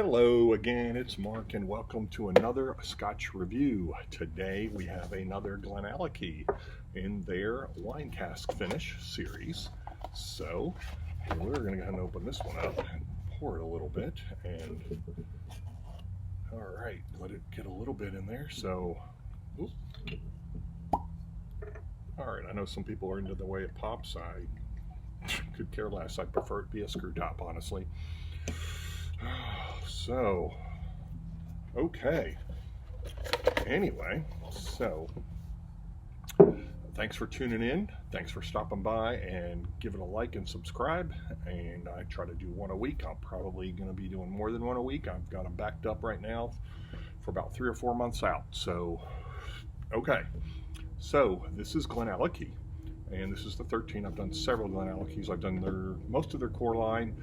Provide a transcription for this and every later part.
Hello again, it's Mark and welcome to another Scotch review. Today we have another GlenAllachie in their wine cask finish series. So we're going to go ahead and open this one up and pour it a little bit, and alright, let it get a little bit in there. So alright, I know some people are into the way it pops. I could care less. I prefer it be a screw top, honestly. So, okay. Anyway, so thanks for tuning in. Thanks for stopping by and give it a like and subscribe. And I try to do one a week. I'm probably going to be doing more than one a week. I've got them backed up right now for about 3 or 4 months out. So, okay. So this is GlenAllachie, and this is the 13. I've done several GlenAllachies. I've done most of their core line.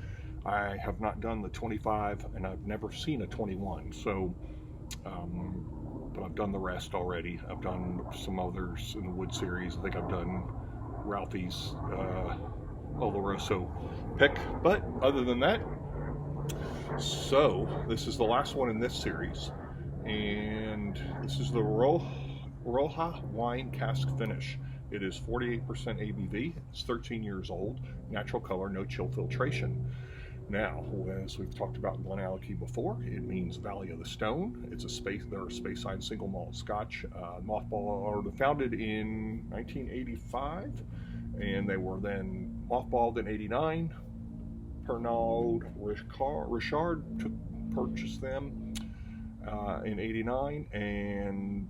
I have not done the 25, and I've never seen a 21. So, but I've done the rest already. I've done some others in the wood series. I think I've done Ralphie's Oloroso pick. But other than that, so this is the last one in this series, and this is the Rioja wine cask finish. It is 48% ABV. It's 13 years old. Natural color, no chill filtration. Now, as we've talked about in GlenAllachie before, it means Valley of the Stone. They're a Speyside single malt Scotch. Founded in 1985, and they were then mothballed in '89. Pernod Richard purchased them in '89, and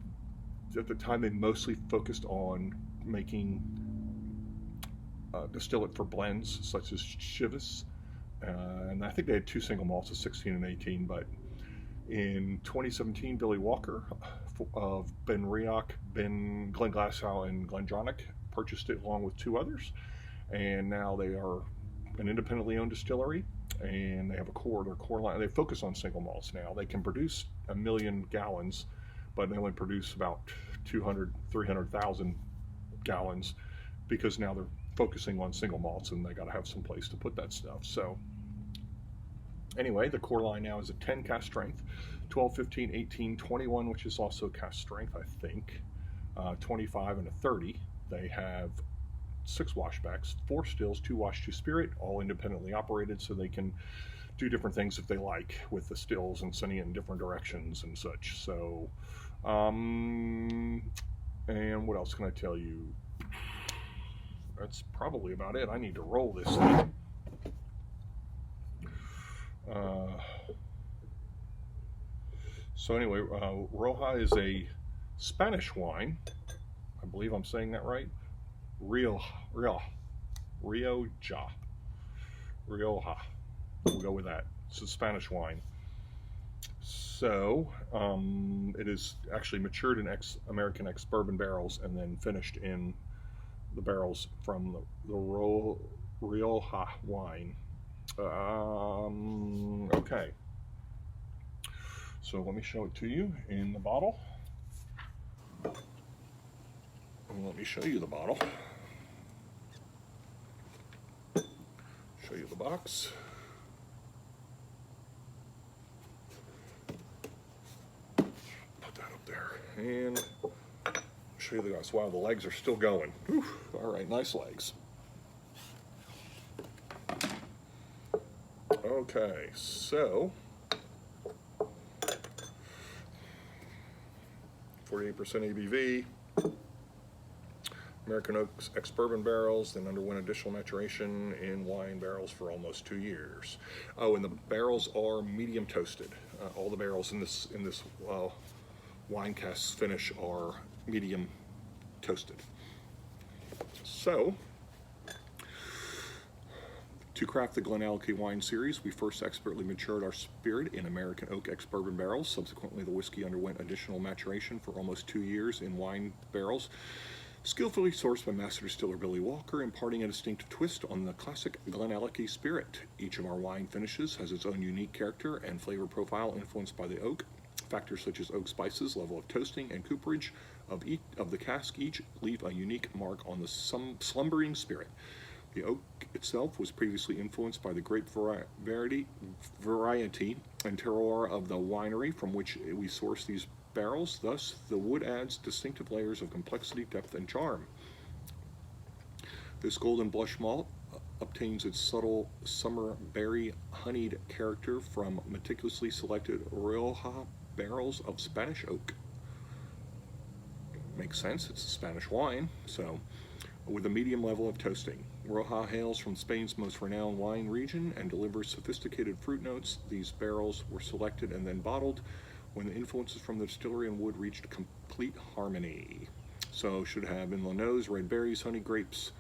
at the time they mostly focused on making distillate for blends such as Chivas. And I think they had 2 single malts of 16 and 18, but in 2017, Billy Walker of Glenglassaugh and GlenDronach purchased it along with 2 others, and now they are an independently owned distillery, and they have their core line. They focus on single malts now. They can produce 1 million gallons, but they only produce about 300,000 gallons because now they're focusing on single malts, and they got to have some place to put that stuff. So anyway, the core line now is a 10 cask strength, 12, 15, 18, 21, which is also cask strength, I think, 25, and a 30. They have 6 washbacks, 4 stills, 2 wash, 2 spirit, all independently operated, so they can do different things if they like with the stills and sending it in different directions and such. So, and what else can I tell you? That's probably about it. I need to roll this thing. So anyway, Rioja is a Spanish wine. I believe I'm saying that right. Rioja. We'll go with that. It's a Spanish wine. So it is actually matured in American Ex-Bourbon barrels and then finished in the barrels from the Rioja wine. Okay, so let me show it to you in the bottle, and let me show you the bottle, show you the box. Put that up there, and show you the glass. Wow, the legs are still going. Whew. All right, nice legs. Okay, so 48% ABV, American Oak Ex-Bourbon barrels, then underwent additional maturation in wine barrels for almost 2 years. Oh, and the barrels are medium toasted. All the barrels in this wine cask finish are medium toasted. So, to craft the GlenAllachie wine series, we first expertly matured our spirit in American Oak Ex-Bourbon barrels. Subsequently, the whiskey underwent additional maturation for almost 2 years in wine barrels, skillfully sourced by master distiller Billy Walker, imparting a distinctive twist on the classic GlenAllachie spirit. Each of our wine finishes has its own unique character and flavor profile influenced by the oak. Factors such as oak spices, level of toasting, and cooperage of the cask each leave a unique mark on the slumbering spirit. The oak itself was previously influenced by the grape variety and terroir of the winery from which we source these barrels. Thus, the wood adds distinctive layers of complexity, depth, and charm. This golden blush malt obtains its subtle summer berry honeyed character from meticulously selected Rioja barrels of Spanish oak. Makes sense, it's a Spanish wine, so with a medium level of toasting. Rioja hails from Spain's most renowned wine region and delivers sophisticated fruit notes. These barrels were selected and then bottled when the influences from the distillery and wood reached complete harmony. So should have in the nose red berries, honey, grapes,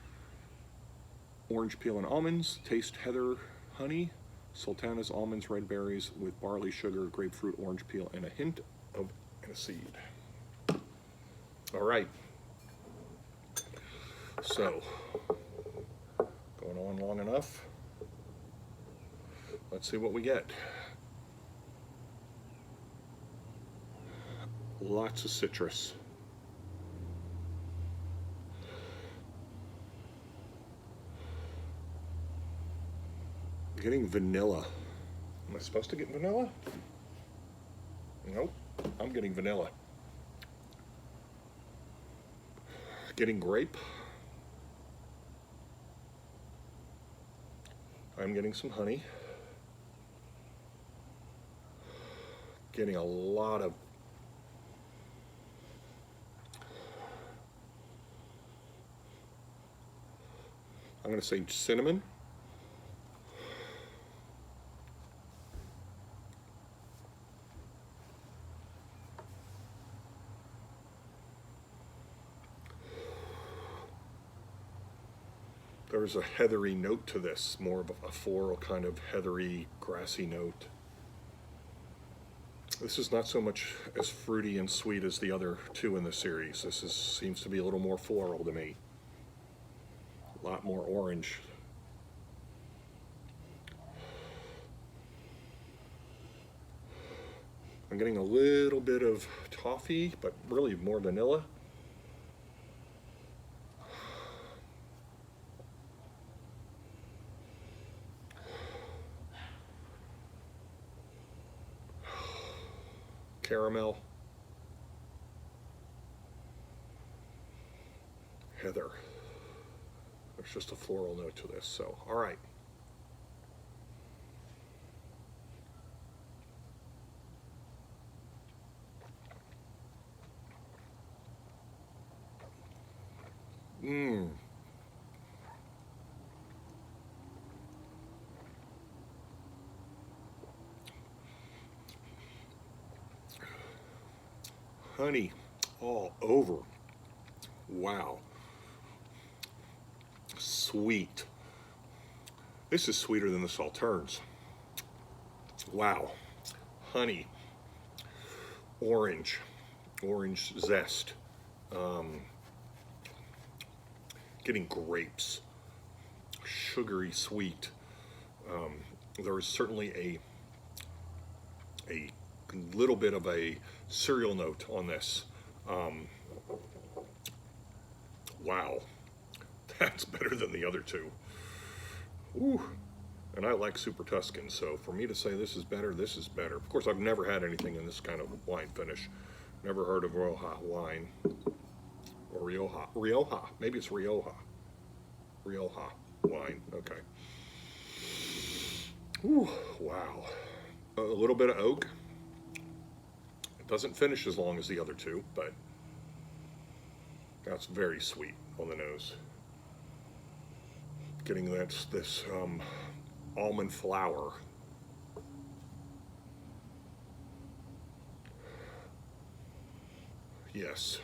orange peel and almonds. Taste heather, honey, sultanas, almonds, red berries with barley, sugar, grapefruit, orange peel, and a hint of aniseed. All right. So, going on long enough. Let's see what we get. Lots of citrus. Getting vanilla. Am I supposed to get vanilla? Nope, I'm getting vanilla. Getting grape. I'm getting some honey. Getting a lot of I'm going to say cinnamon. There's a heathery note to this, more of a floral kind of heathery, grassy note. This is not so much as fruity and sweet as the other two in the series. This seems to be a little more floral to me. A lot more orange. I'm getting a little bit of toffee, but really more vanilla. Caramel, heather. There's just a floral note to this, so all right. Honey all over. Wow. Sweet. This is sweeter than the Sauternes. Wow. Honey. Orange zest. Getting grapes. Sugary sweet. There is certainly a little bit of a cereal note on this. Wow, that's better than the other two. Ooh. And I like Super Tuscan, so for me to say this is better, this is better. Of course, I've never had anything in this kind of wine finish. Never heard of Rioja wine. Or Rioja. Maybe it's Rioja. Rioja wine, okay. Ooh, wow. A little bit of oak. It doesn't finish as long as the other two, but that's very sweet on the nose. Getting this almond flour. Yes.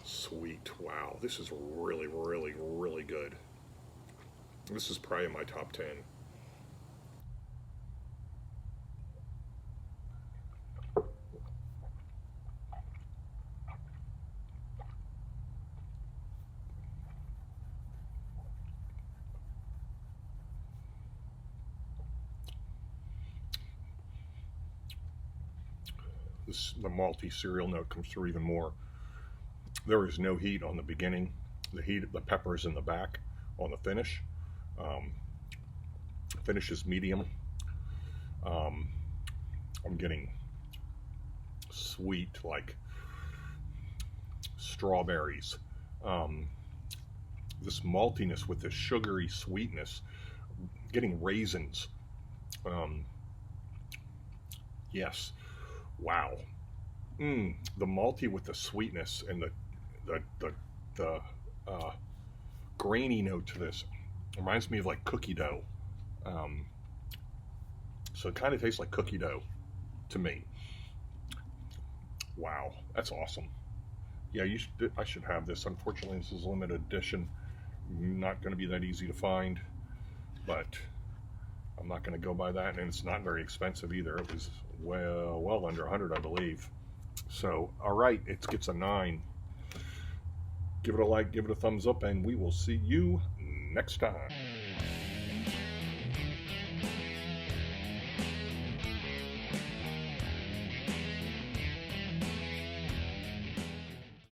Sweet. Wow. This is really, really, really good. This is probably in my top 10. The malty cereal note comes through even more. There is no heat on the beginning. The peppers in the back on the finish. Finish is medium. I'm getting sweet, like strawberries. This maltiness with this sugary sweetness. Getting raisins. Yes. Wow. The malty with the sweetness and the grainy note to this reminds me of like cookie dough. So it kind of tastes like cookie dough to me. Wow, that's awesome. Yeah, I should have this. Unfortunately, this is a limited edition. Not going to be that easy to find, but I'm not going to go by that, and it's not very expensive either. It was well under 100, I believe. So, all right, it gets a 9. Give it a like, give it a thumbs up, and we will see you next time.